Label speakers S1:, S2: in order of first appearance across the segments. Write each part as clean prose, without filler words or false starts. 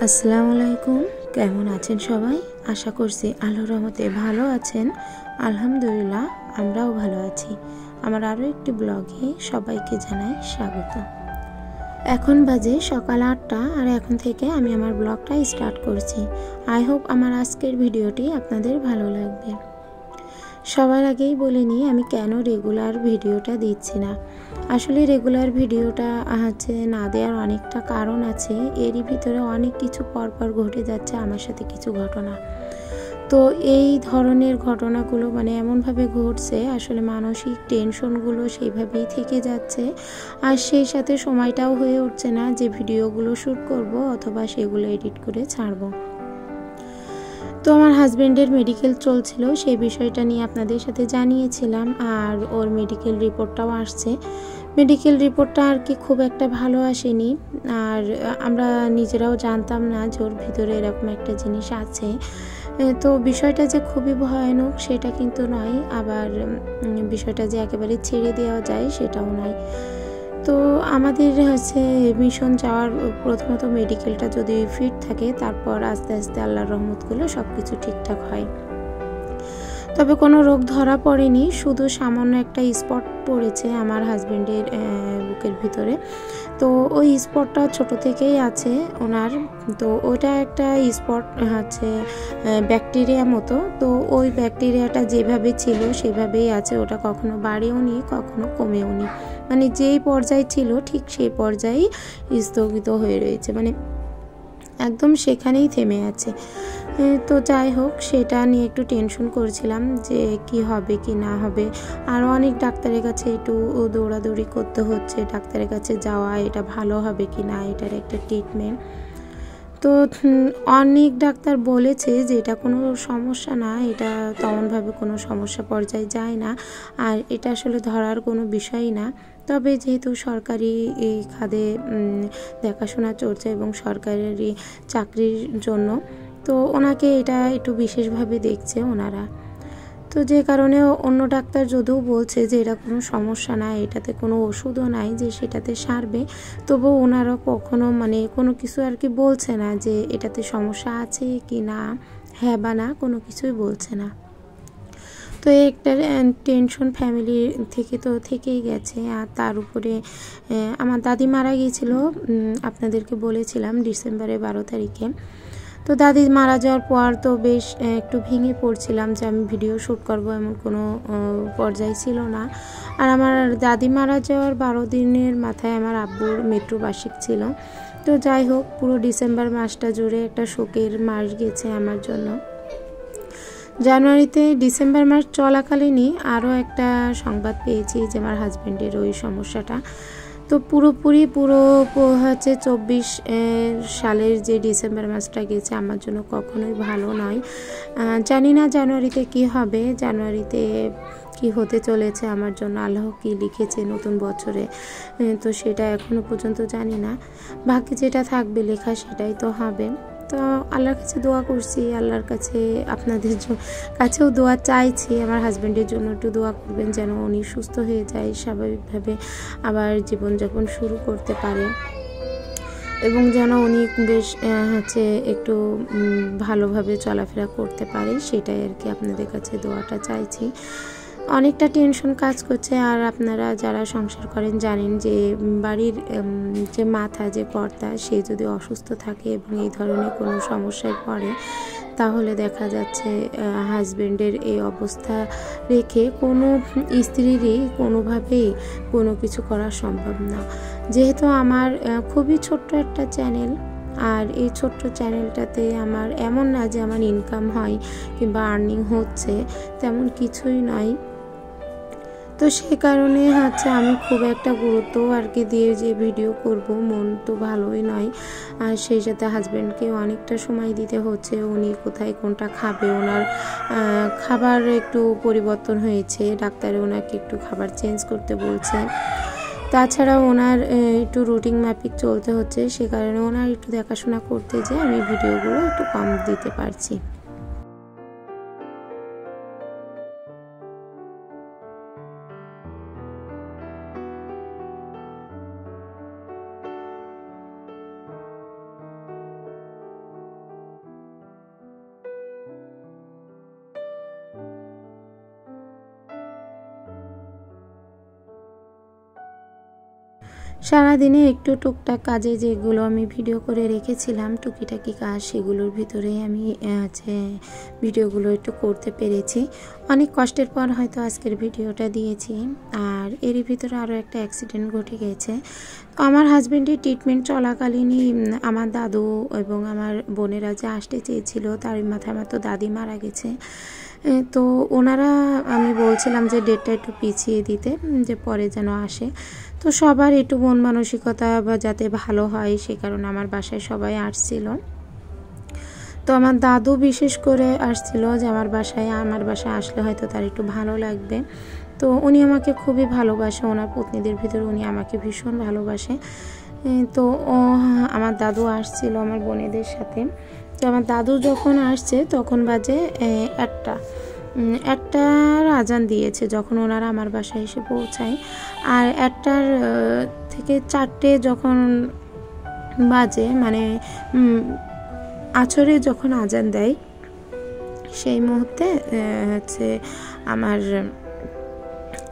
S1: আসসালামু আলাইকুম, কেমন আছেন সবাই? আশা করছি আল্লাহর রহমতে ভালো আছেন। আলহামদুলিল্লাহ, আমরাও ভালো আছি। আমার আরও একটি ব্লগে সবাইকে জানাই স্বাগত। এখন বাজে সকাল 8টা আর এখন থেকে আমি আমার ব্লগটা স্টার্ট করছি। আই হোপ আমার আজকের ভিডিওটি আপনাদের ভালো লাগবে। সবার আগেই বলে নিই আমি কেন রেগুলার ভিডিওটা দিচ্ছি না। আসলে রেগুলার ভিডিওটা না দেওয়ার অনেকটা কারণ আছে। এরই ভিতরে অনেক কিছু পরপর ঘটে যাচ্ছে আমার সাথে কিছু ঘটনা। তো এই ধরনের ঘটনাগুলো এমনভাবে ঘটছে, আসলে মানসিক টেনশনগুলো সেইভাবেই থেকে যাচ্ছে। আর সেই সাথে সময়টাও হয়ে উঠছে না যে ভিডিওগুলো শ্যুট করব অথবা সেগুলো এডিট করে ছাড়বো। তো আমার হাজব্যান্ডের মেডিকেল চলছিল, সেই বিষয়টা নিয়ে আপনাদের সাথে জানিয়েছিলাম। আর ওর মেডিকেল রিপোর্টটাও আসছে। মেডিকেল রিপোর্টটা আর কি খুব একটা ভালো আসেনি। আর আমরা নিজেরাও জানতাম না যে ওর ভিতরে এরকম একটা জিনিস আছে। তো বিষয়টা যে খুবই ভয়ানক সেটা কিন্তু নয়, আবার বিষয়টা যে একেবারে ছেড়ে দেওয়া যায় সেটাও নয়। তো আমাদের মিশন যাওয়ার প্রথমত মেডিকেলটা যদি ফিট থাকে, তারপর আস্তে আস্তে আল্লাহর রহমত করলে সব কিছু ঠিকঠাক হয়। তবে কোনো রোগ ধরা পড়েনি, শুধু সামান্য একটা স্পট পড়েছে আমার হাজব্যান্ডের বুকের ভিতরে। তো ওই স্পটটা ছোট থেকেই আছে ওনার। তো ওটা একটা স্পট ব্যাকটেরিয়া মতো। তো ওই ব্যাকটেরিয়াটা যেভাবে ছিল সেভাবেই আছে, ওটা কখনো বাড়েও নি কখনো কমেও নি। যেই পর্যায়ে ছিল ঠিক সেই পর্যায়েই স্থগিত হয়ে রয়েছে, একদম সেখানেই থেমে আছে। তো যাই হোক, সেটা নিয়ে একটু টেনশন করছিলাম যে কি হবে কি না হবে। আর অনেক ডাক্তারের কাছে একটু দৌড়াদৌড়ি করতে হচ্ছে, ডাক্তারের কাছে যাওয়া, এটা ভালো হবে কি না, এটার একটা ট্রিটমেন্ট। তো অনেক ডাক্তার বলেছে যে এটা কোনো সমস্যা না, এটা তেমনভাবে কোনো সমস্যা পর্যায়ে যায় না, আর এটা আসলে ধরার কোনো বিষয়ই না। তবে যেহেতু সরকারি এই খাদে দেখাশোনা চলছে এবং সরকারি চাকরির জন্য, তো ওনাকে এটা একটু বিশেষভাবে দেখছে ওনারা। তো যে কারণে অন্য ডাক্তার যদিও বলছে যে এটা কোনো সমস্যা না, এটাতে কোনো ওষুধও নাই যে সেটাতে সারবে, তবুও ওনারা কখনো কোনো কিছু আর কি বলছে না যে এটাতে সমস্যা আছে কি না, হ্যাঁ বা না, কোনো কিছুই বলছে না। তো একটা টেনশন ফ্যামিলি থেকে তো থেকেই গেছে। আর তার উপরে আমার দাদি মারা গিয়েছিল, আপনাদেরকে বলেছিলাম ডিসেম্বরের 12 তারিখে। তো দাদি মারা যাওয়ার পর তো বেশ একটু ভেঙে পড়ছিলাম যে আমি ভিডিও শ্যুট করব, এমন কোনো পর্যায়ে ছিল না। আর আমার দাদি মারা যাওয়ার 12 দিনের মাথায় আমার আব্বুর মৃত্যুবার্ষিক ছিল। তো যাই হোক, পুরো ডিসেম্বর মাসটা জুড়ে একটা শোকের মাস গেছে আমার জন্য। জানুয়ারিতে ডিসেম্বর মাস চলাকালীনই আরও একটা সংবাদ পেয়েছি যে আমার হাজব্যান্ডের ওই সমস্যাটা। তো পুরো 24 সালের যে ডিসেম্বর মাসটা গেছে আমার জন্য কখনোই ভালো নয়। জানি না জানুয়ারিতে কি হবে, জানুয়ারিতে কি হতে চলেছে আমার জন্য, আল্লাহ কি লিখেছে নতুন বছরে, তো সেটা এখনো পর্যন্ত জানি না। বাকি যেটা থাকবে লেখা সেটাই তো হবে। তো আল্লাহর কাছে দোয়া করছি, আল্লাহর কাছে আপনাদের কাছেও দোয়া চাইছি। আমার হাজব্যান্ডের জন্য একটু দোয়া করবেন যেন উনি সুস্থ হয়ে যায়, স্বাভাবিকভাবে আবার জীবনযাপন শুরু করতে পারে, এবং যেন উনি বেশ একটু ভালোভাবে চলাফেরা করতে পারে, সেটাই আর কি আপনাদের কাছে দোয়াটা চাইছি। অনেকটা টেনশন কাজ করছে। আর আপনারা যারা সংসার করেন জানেন যে বাড়ির যে মাথা, যে কর্তা, সে যদি অসুস্থ থাকে এবং এই ধরনের কোনো সমস্যায় পড়ে, তাহলে দেখা যাচ্ছে হাজব্যান্ডের এই অবস্থা রেখে কোনো স্ত্রীরই কোনোভাবেই কোনো কিছু করা সম্ভব না। যেহেতু আমার খুবই ছোট্ট একটা চ্যানেল, আর এই ছোট্ট চ্যানেলটাতে আমার এমন না যে আমার ইনকাম হয় কিংবা আর্নিং হচ্ছে, তেমন কিছুই নয়। তো সেই কারণে আমি খুব একটা গুরুত্ব আর কি দিয়ে যে ভিডিও করব, মন তো ভালোই নয়। আর সেই সাথে হাজব্যান্ডকে অনেকটা সময় দিতে হচ্ছে, উনি কোথায় কোনটা খাবে, ওনার খাবার একটু পরিবর্তন হয়েছে, ডাক্তারে ওনাকে একটু খাবার চেঞ্জ করতে বলছে। তাছাড়া ওনার একটু রুটিন মাফিক চলতে হচ্ছে, সে কারণে ওনার একটু দেখাশোনা করতে যে আমি ভিডিওগুলো একটু কম দিতে পারছি। সারাদিনে একটু টুকটাক কাজে যেগুলো আমি ভিডিও করে রেখেছিলাম, টুকিটাকি কাজ, সেগুলোর ভিতরে আমি ভিডিওগুলো একটু করতে পেরেছি। অনেক কষ্টের পর হয়তো আজকের ভিডিওটা দিয়েছি। আর এরই ভিতরে আরও একটা অ্যাক্সিডেন্ট ঘটে গেছে। আমার হাজব্যান্ডের ট্রিটমেন্ট চলাকালীনই আমার দাদু এবং আমার বোনেরা যে আসতে চেয়েছিল, তার মাথায় আমার তো দাদি মারা গেছে। তো ওনারা, আমি বলছিলাম যে ডেটটা একটু পিছিয়ে দিতে, যে পরে যেন আসে। তো সবার একটু মন মানসিকতা বা যাতে ভালো হয়, সে কারণে আমার বাসায় সবাই আসছিল। তো আমার দাদু বিশেষ করে আসছিল যে আমার বাসায় আসলে হয়তো তার একটু ভালো লাগবে। তো উনি আমাকে খুবই ভালোবাসে, ওনার পত্নীদের ভিতরে উনি আমাকে ভীষণ ভালোবাসে। তো আমার দাদু আসছিল আমার বোনেদের সাথে। তো আমার দাদু যখন আসছে তখন বাজে একটার আজান দিয়েছে যখন ওনারা আমার বাসায় এসে পৌঁছায়। আর 1টার থেকে 4টে যখন বাজে, মানে আছরে যখন আজান দেয়, সেই মুহূর্তে আমার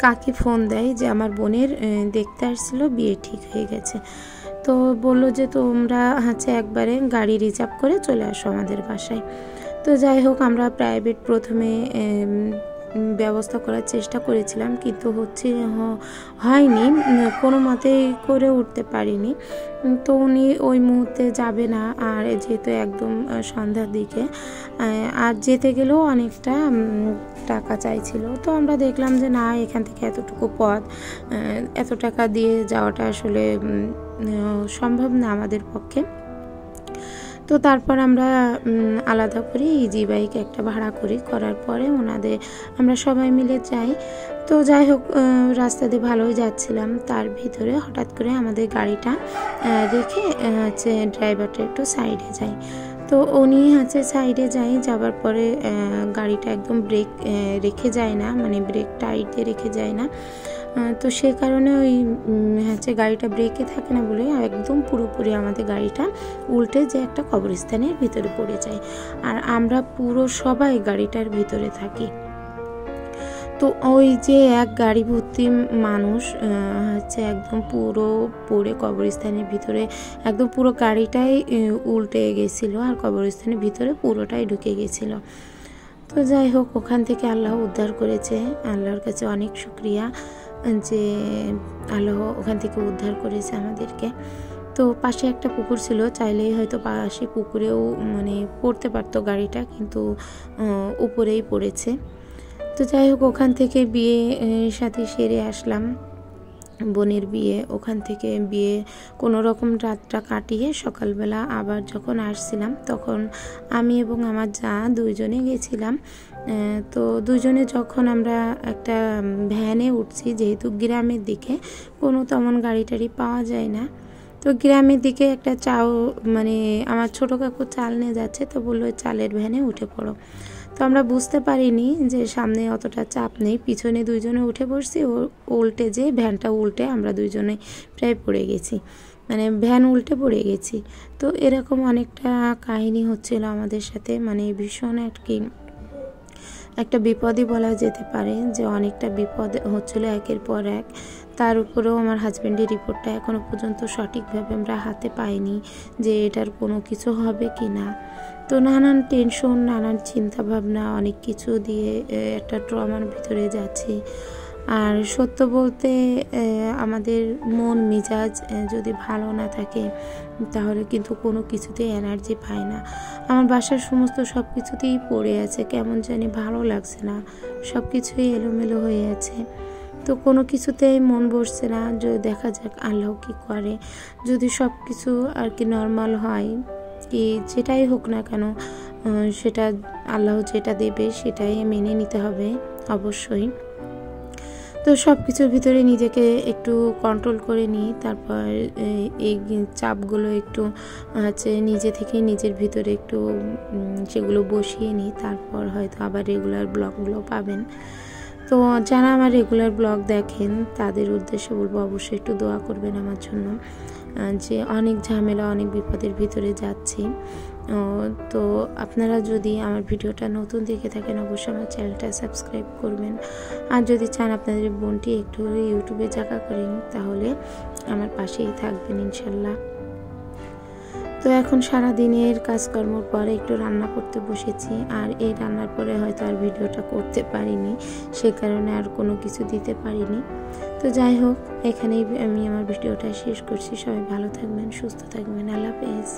S1: কাকি ফোন দেয় যে আমার বোনের দেখতে আসছিল, বিয়ে ঠিক হয়ে গেছে। তো বললো যে তোমরা একবারে গাড়ি রিজার্ভ করে চলে আসো আমাদের বাসায়। তো যাই হোক, আমরা প্রাইভেট প্রথমে ব্যবস্থা করার চেষ্টা করেছিলাম, কিন্তু হয়নি, কোনো মতেই করে উঠতে পারিনি। তো উনি ওই মুহূর্তে যাবে না, আর যেহেতু একদম সন্ধ্যার দিকে, আর যেতে গেলেও অনেকটা টাকা চাইছিল। তো আমরা দেখলাম যে না, এখান থেকে এতটুকু পথ, এত টাকা দিয়ে যাওয়াটা আসলে সম্ভব না আমাদের পক্ষে। তো তারপর আমরা আলাদা করে ইজি বাইক একটা ভাড়া করার পরে আমরা সবাই মিলে যাই। তো যাই হোক, রাস্তা দিয়ে ভালোই যাচ্ছিলাম, তার ভিতরে হঠাৎ করে আমাদের গাড়িটা রেখে ড্রাইভারটা একটু সাইডে যায়। তো উনি সাইডে যাবার পরে গাড়িটা একদম ব্রেক রেখে যায় না, মানে ব্রেক টাইট দিয়ে রেখে যায় না। তো সে কারণে ওই গাড়িটা ব্রেকে থাকে না বলে একদম পুরোপুরি আমাদের গাড়িটা উল্টে যে একটা কবরস্থানের ভিতরে পড়ে যায়, আর আমরা পুরো সবাই গাড়িটার ভিতরে থাকি। তো ওই যে এক গাড়ি ভর্তি মানুষ একদম পুরো পড়ে কবরস্থানের ভিতরে, একদম পুরো গাড়িটাই উল্টে গেছিলো, আর কবরস্থানের ভিতরে পুরোটাই ঢুকে গেছিলো। তো যাই হোক, ওখান থেকে আল্লাহ উদ্ধার করেছে, আল্লাহর কাছে অনেক শুকরিয়া যে আল্লাহ ওখান থেকে উদ্ধার করেছে আমাদেরকে। তো পাশে একটা পুকুর ছিল, চাইলেই হয়তো পাশে পুকুরেও মানে পড়তে পারতো গাড়িটা, কিন্তু উপরেই পড়েছে। তো যাই হোক, ওখান থেকে বিয়ে সাথে সেরে আসলাম, বোনের বিয়ে। ওখান থেকে বিয়ে কোনো রকম রাতটা কাটিয়ে সকালবেলা আবার যখন আসছিলাম, তখন আমি এবং আমার যা দুইজনে গেছিলাম। তো দুজনে যখন আমরা একটা ভ্যানে উঠছি, যেহেতু গ্রামের দিকে কোনো তেমন গাড়ি টাড়ি পাওয়া যায় না, তো গ্রামের দিকে একটা মানে আমার ছোটো কাকু চাল নিয়ে যাচ্ছে, তো বললো চালের ভ্যানে উঠে পড়ো। তো আমরা বুঝতে পারিনি যে সামনে অতটা চাপ নেই, পিছনে দুইজনে উঠে পড়ছি, উল্টে যে ভ্যানটা উল্টে আমরা দুইজনে প্রায় পড়ে গেছি, মানে ভ্যান উল্টে পড়ে গেছি। তো এরকম অনেকটা কাহিনী হচ্ছিল আমাদের সাথে, মানে ভীষণ একটা বিপদই বলা যেতে পারে, যে অনেকটা বিপদ হচ্ছিল একের পর এক। তার উপরেও আমার হাজব্যান্ডের রিপোর্টটা এখনও পর্যন্ত সঠিকভাবে আমরা হাতে পাইনি যে এটার কোনো কিছু হবে কি না। তো নানান টেনশন, নানান চিন্তা ভাবনা, অনেক কিছু দিয়ে একটা ট্রমার ভিতরে যাচ্ছি। আর সত্য বলতে আমাদের মন মেজাজ যদি ভালো না থাকে, তাহলে কিন্তু কোনো কিছুতেই এনার্জি পায় না। আমার বাসার সমস্ত সব কিছুতেই পড়ে আছে, কেমন জানি ভালো লাগছে না, সব কিছুই এলোমেলো হয়ে আছে। তো কোনো কিছুতেই মন বসছে না, যে দেখা যাক আল্লাহ কি করে। যদি সব কিছু আর কি নর্মাল হয়, কি যেটাই হোক না কেন, সেটা আল্লাহ যেটা দেবে সেটাই মেনে নিতে হবে অবশ্যই। তো সব কিছুর ভিতরে নিজেকে একটু কন্ট্রোল করে নিই, তারপর এই চাপগুলো একটু নিজে থেকে নিজের ভিতরে একটু সেগুলো বসিয়ে নিই, তারপর হয়তো আবার রেগুলার ব্লগগুলো পাবেন। তো যারা আমার রেগুলার ব্লগ দেখেন তাদের উদ্দেশ্যে বলবো অবশ্যই একটু দোয়া করবেন আমার জন্য, যে অনেক ঝামেলা অনেক বিপদের ভিতরে যাচ্ছি। তো আপনারা যদি আমার ভিডিওটা নতুন দেখে থাকেন অবশ্যই আমার চ্যানেলটা সাবস্ক্রাইব করবেন, আর যদি চান আপনাদের বোনটি একটু ইউটিউবে জায়গা করেন তাহলে আমার পাশেই থাকবেন ইনশাল্লাহ। তো এখন সারাদিনের কাজকর্মর পরে একটু রান্না করতে বসেছি, আর এই রান্নার পরে হয়তো আর ভিডিওটা করতে পারিনি, সে কারণে আর কোনো কিছু দিতে পারিনি। তো যাই হোক, এখানেই আমি আমার ভিডিওটা শেষ করছি। সবাই ভালো থাকবেন, সুস্থ থাকবেন, আল্লাহ হাফেজ।